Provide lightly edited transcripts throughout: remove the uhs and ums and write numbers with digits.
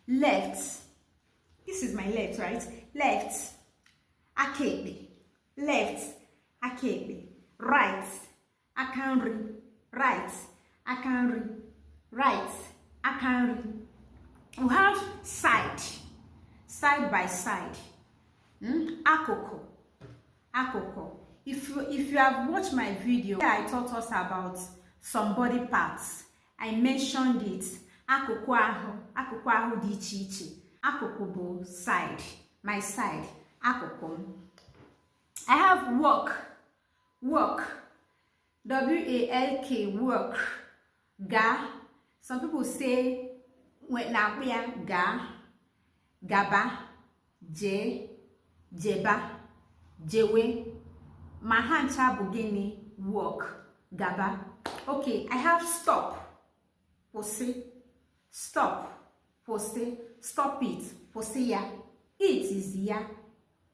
left. This is my left, right? Left. Akebe. Left. Akebe. Right. Akanri. Right. Akanri. Right. Akanri. We have side. Side by side. Akoko. Akoko. If you have watched my video, I taught us about some body parts. I mentioned it. Akoko ahu di iche iche. Akoko bụ side. My side. Akoko. I have work. Work. W-A-L-K. Work. Ga. Some people say na ga. Gaba. Je. Jeba. Jewe. My hancha bụ gịnị? Work. Gaba. Okay, I have stop. Pose. Stop. Pose. Stop it. Pose ya. It is ya.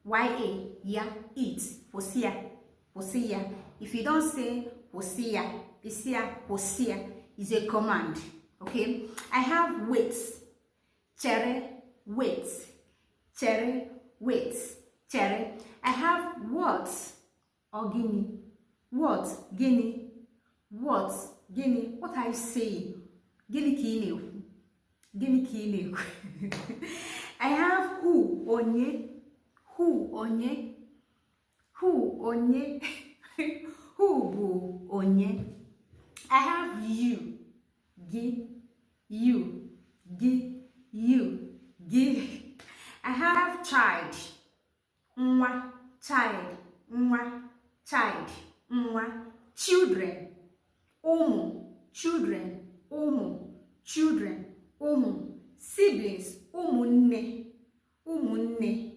Y-A. Ya. It. Pose ya. Pose ya. If you don't say pose ya, it's ya. Pose ya is a command. Okay. I have wait. Chere. Wait. Chere. Wait. Chere. I have what? Or guinea. What? Guinea. What? Guinea. What are you saying? Guinea kine. Guinea kine. I have who? Onye. Who? Onye. Who? Onye. Who? Bu? Onye. I have you. Gi. You. Gi. You. Gi. I have child. Nwa. Child. Nwa. Child. Nwa. Children. Umu. Children. Umu. Children. Umu. Siblings. Umunne. Umunne.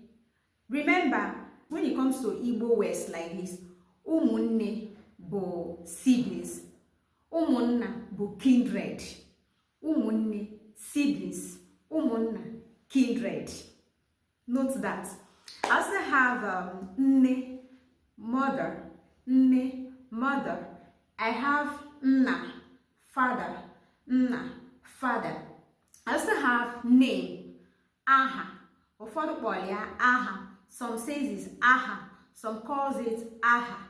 Remember, when it comes to Igbo words like this, umunne bo siblings. Umunna bo kindred. Umunne siblings. Umunna kindred. Note that. I also have nne, mother. Nne, mother. I have nna, father. Nna, father. I also have name, aha. Ụfọdụ kpọrọ ya aha. Some says it's aha. Some calls it aha.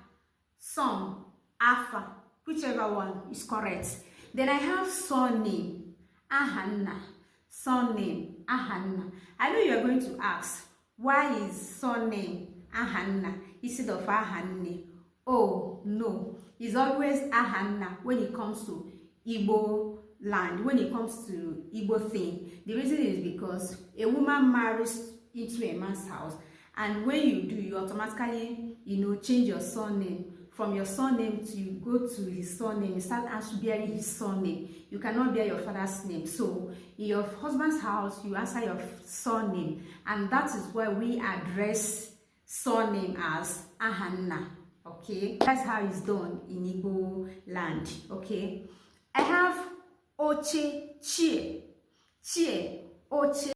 Some afa. Whichever one is correct. Then I have surname, ahanna. Surname, ahanna. I know you are going to ask, why is surname ahanna instead of ahanne? Oh no, it's always ahanna when it comes to Igbo land, when it comes to Igbo thing. The reason is because a woman marries into a man's house, and when you do, you automatically, change your surname. From your surname to you go to his surname, you start bearing his surname. You cannot bear your father's name. So in your husband's house, you answer your surname, and that is why we address surname as ahanna. Okay, that's how it's done in Igbo land. Okay, I have oche, chie, chie, oche.